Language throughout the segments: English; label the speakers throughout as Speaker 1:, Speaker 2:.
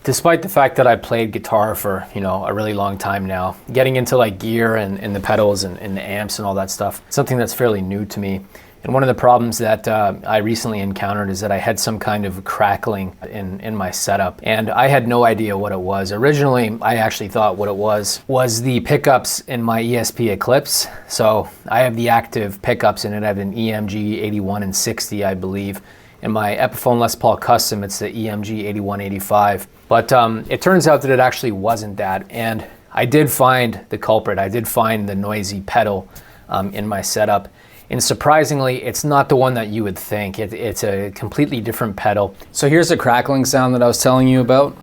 Speaker 1: Despite the fact that I played guitar for, a really long time now, getting into like gear and the pedals and the amps and all that stuff, something that's fairly new to me. And one of the problems that I recently encountered is that I had some kind of crackling in my setup, and I had no idea what it was. Originally, I actually thought what it was the pickups in my ESP Eclipse. So I have the active pickups in it. I have an EMG 81 and 60, I believe. In my Epiphone Les Paul Custom, it's the EMG 8185. But it turns out that it actually wasn't that, and I did find the culprit. I did find the noisy pedal in my setup. And surprisingly, it's not the one that you would think. It's a completely different pedal. So here's the crackling sound that I was telling you about.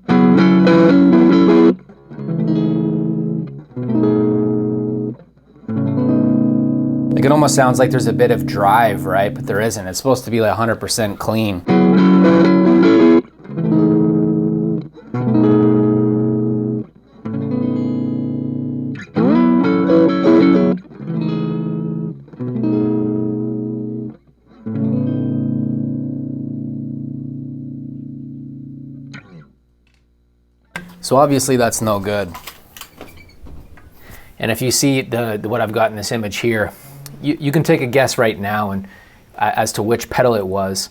Speaker 1: Like it almost sounds like there's a bit of drive, right? But there isn't. It's supposed to be like 100% clean. So obviously that's no good. And if you see what I've got in this image here, you can take a guess right now and as to which pedal it was.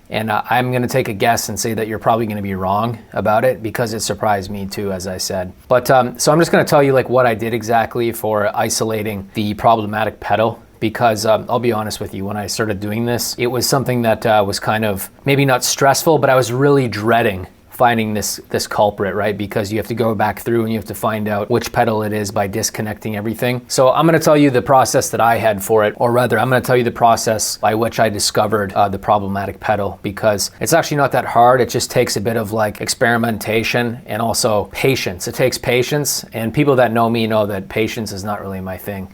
Speaker 1: And I'm going to take a guess and say that you're probably going to be wrong about it, because it surprised me too, as I said. But so I'm just going to tell you like what I did exactly for isolating the problematic pedal. Because I'll be honest with you, when I started doing this, it was something that was kind of maybe not stressful, but I was really dreading finding this culprit, right? Because you have to go back through and you have to find out which pedal it is by disconnecting everything. So I'm going to tell you the process that I had for it, or rather I'm going to tell you the process by which I discovered the problematic pedal, because it's actually not that hard. It just takes a bit of like experimentation and also patience. It takes patience, and people that know me know that patience is not really my thing.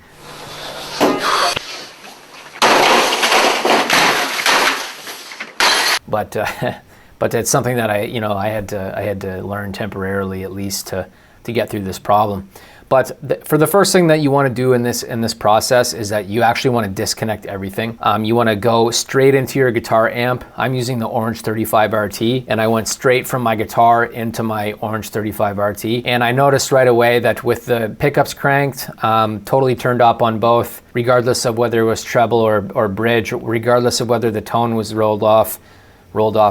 Speaker 1: But it's something that I had to learn temporarily, at least, to get through this problem. But for the first thing that you want to do in this process is that you actually want to disconnect everything. You want to go straight into your guitar amp. I'm using the Orange 35 RT, and I went straight from my guitar into my Orange 35 RT. And I noticed right away that with the pickups cranked, totally turned up on both, regardless of whether it was treble or bridge, regardless of whether the tone was rolled off,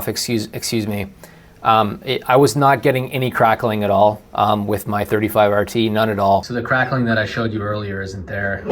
Speaker 1: excuse me. I was not getting any crackling at all with my 35 RT, none at all. So the crackling that I showed you earlier isn't there.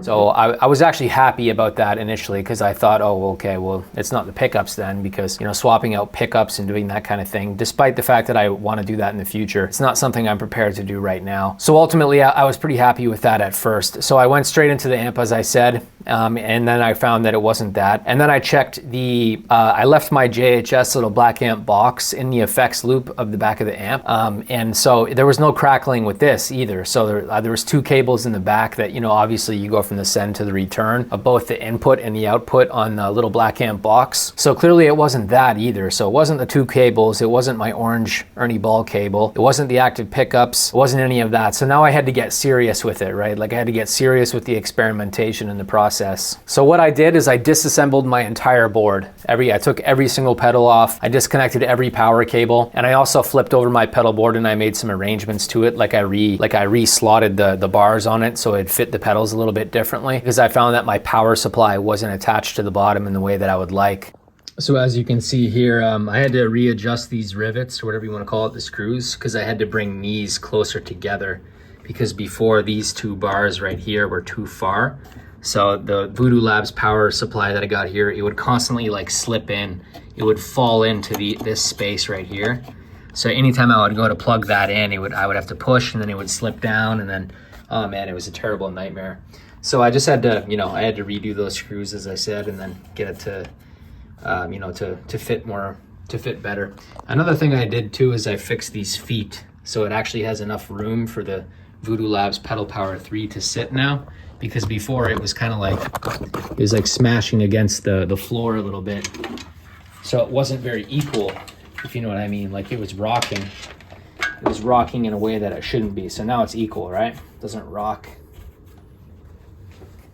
Speaker 1: So I was actually happy about that initially, because I thought, oh, okay, well, it's not the pickups then, because, swapping out pickups and doing that kind of thing, despite the fact that I want to do that in the future, it's not something I'm prepared to do right now. So ultimately, I was pretty happy with that at first. So I went straight into the amp, as I said, and then I found that it wasn't that. And then I checked I left my JHS little black amp box in the effects loop of the back of the amp. And so there was no crackling with this either. So there was two cables in the back that, obviously you go from the send to the return of both the input and the output on the little black amp box. So clearly it wasn't that either. So it wasn't the two cables. It wasn't my orange Ernie Ball cable. It wasn't the active pickups. It wasn't any of that. So now I had to get serious with it, right? Like I had to get serious with the experimentation and the process. So what I did is I disassembled my entire board. I took every single pedal off. I disconnected every power cable, and I also flipped over my pedal board and I made some arrangements to it. Like I re-slotted the bars on it so it fit the pedals a little bit differently, because I found that my power supply wasn't attached to the bottom in the way that I would like. So as you can see here, I had to readjust these rivets, or whatever you want to call it, the screws, because I had to bring these closer together, because before these two bars right here were too far. So the Voodoo Labs power supply that I got here, it would constantly like slip in. It would fall into this space right here. So anytime I would go to plug that in, I would have to push, and then it would slip down, and then, oh man, it was a terrible nightmare. So I just had to, I had to redo those screws, as I said, and then get it to, to fit better. Another thing I did too is I fixed these feet, so it actually has enough room for the Voodoo Labs Pedal Power 3 to sit now, because before it was kind of like, smashing against the floor a little bit. So it wasn't very equal, if you know what I mean. Like it was rocking. It was rocking in a way that it shouldn't be. So now it's equal, right? It doesn't rock.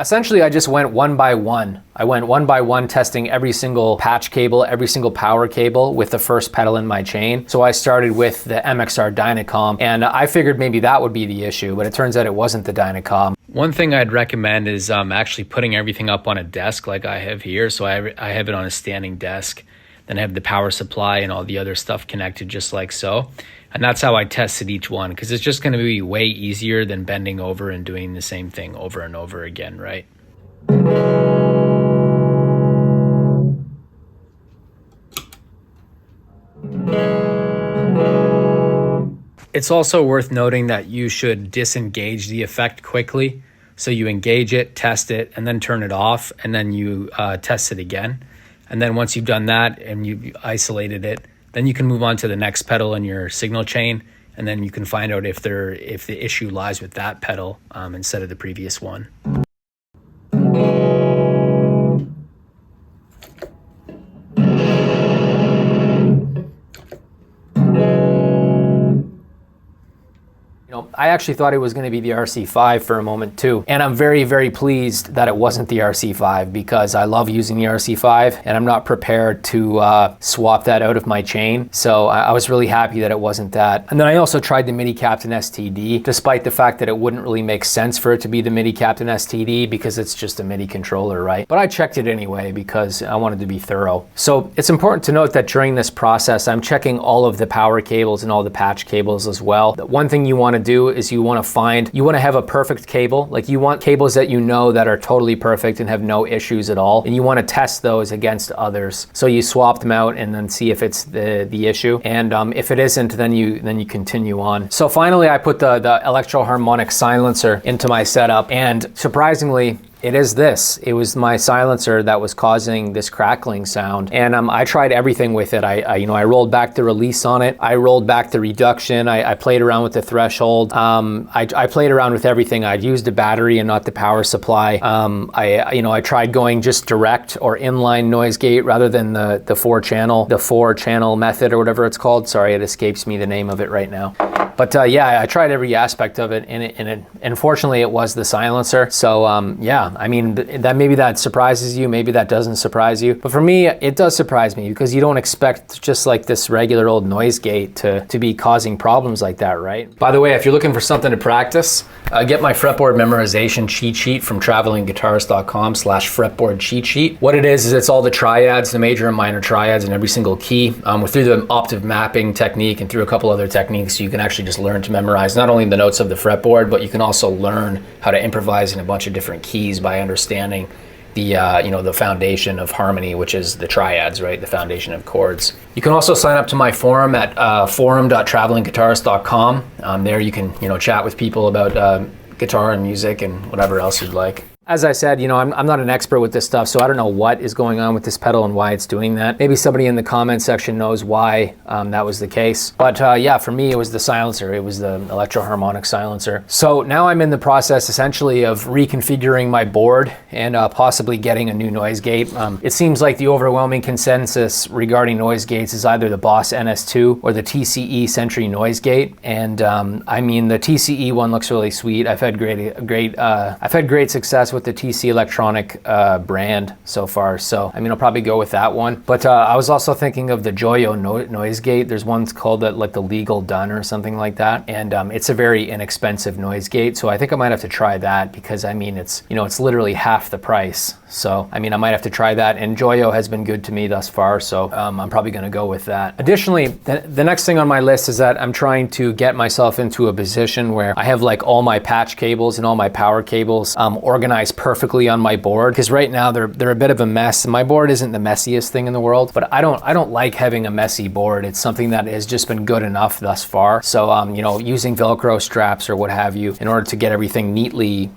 Speaker 1: Essentially, I just went one by one. I went one by one testing every single patch cable, every single power cable with the first pedal in my chain. So I started with the MXR Dynacom, and I figured maybe that would be the issue, but it turns out it wasn't the Dynacom. One thing I'd recommend is actually putting everything up on a desk like I have here. So I have it on a standing desk. Then I have the power supply and all the other stuff connected just like so. And that's how I tested each one, because it's just going to be way easier than bending over and doing the same thing over and over again, right? It's also worth noting that you should disengage the effect quickly. So you engage it, test it, and then turn it off, and then you test it again. And then once you've done that and you've isolated it, then you can move on to the next pedal in your signal chain, and then you can find out if the issue lies with that pedal instead of the previous one. I actually thought it was going to be the RC5 for a moment too. And I'm very, very pleased that it wasn't the RC5, because I love using the RC5 and I'm not prepared to swap that out of my chain. So I was really happy that it wasn't that. And then I also tried the MIDI Captain STD, despite the fact that it wouldn't really make sense for it to be the MIDI Captain STD because it's just a MIDI controller, right? But I checked it anyway because I wanted to be thorough. So it's important to note that during this process, I'm checking all of the power cables and all the patch cables as well. The one thing you want to do is you want to have a perfect cable. Like, you want cables that you know that are totally perfect and have no issues at all, and you want to test those against others. So you swap them out and then see if it's the issue, and if it isn't, then you continue on. So finally I put the electro-harmonic silencer into my setup, and surprisingly, it is this. It was my silencer that was causing this crackling sound. And I tried everything with it. I rolled back the release on it. I rolled back the reduction. I played around with the threshold. I played around with everything. I'd used a battery and not the power supply. I tried going just direct or inline noise gate rather than the four channel method or whatever it's called. Sorry, it escapes me the name of it right now. But yeah, I tried every aspect of it, and unfortunately it was the silencer. So yeah, I mean, maybe that surprises you, maybe that doesn't surprise you. But for me, it does surprise me, because you don't expect just like this regular old noise gate to be causing problems like that, right? By the way, if you're looking for something to practice, get my fretboard memorization cheat sheet from travelingguitarist.com/fretboard cheat sheet. What it is it's all the triads, the major and minor triads in every single key. Through the octave mapping technique and through a couple other techniques, you can actually just learn to memorize not only the notes of the fretboard, but you can also learn how to improvise in a bunch of different keys by understanding the the foundation of harmony, which is the triads, right? The foundation of chords. You can also sign up to my forum at forum.travelingguitarist.com. There you can chat with people about guitar and music and whatever else you'd like. As I said, I'm not an expert with this stuff, so I don't know what is going on with this pedal and why it's doing that. Maybe somebody in the comment section knows why that was the case. But yeah, for me, it was the silencer. It was the electro-harmonic silencer. So now I'm in the process, essentially, of reconfiguring my board and possibly getting a new noise gate. It seems like the overwhelming consensus regarding noise gates is either the Boss NS2 or the TCE Sentry noise gate. And I mean, the TCE one looks really sweet. I've had great success with the TC Electronic brand so far, so I mean, I'll probably go with that one. But I was also thinking of the Joyo noise gate. There's one called like the Legal Done or something like that, and it's a very inexpensive noise gate, so I think I might have to try that, because I mean, it's literally half the price. So I mean, I might have to try that, and Joyo has been good to me thus far, so I'm probably going to go with that. Additionally, the next thing on my list is that I'm trying to get myself into a position where I have like all my patch cables and all my power cables organized perfectly on my board, because right now they're a bit of a mess. My board isn't the messiest thing in the world, but I don't like having a messy board. It's something that has just been good enough thus far. So using Velcro straps or what have you in order to get everything neatly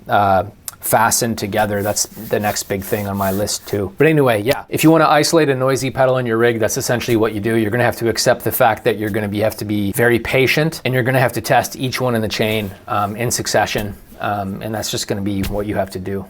Speaker 1: fastened together, that's the next big thing on my list too. But anyway, yeah, if you want to isolate a noisy pedal in your rig, that's essentially what you do. You're going to have to accept the fact that you're going to have to be very patient, and you're going to have to test each one in the chain in succession, and that's just going to be what you have to do.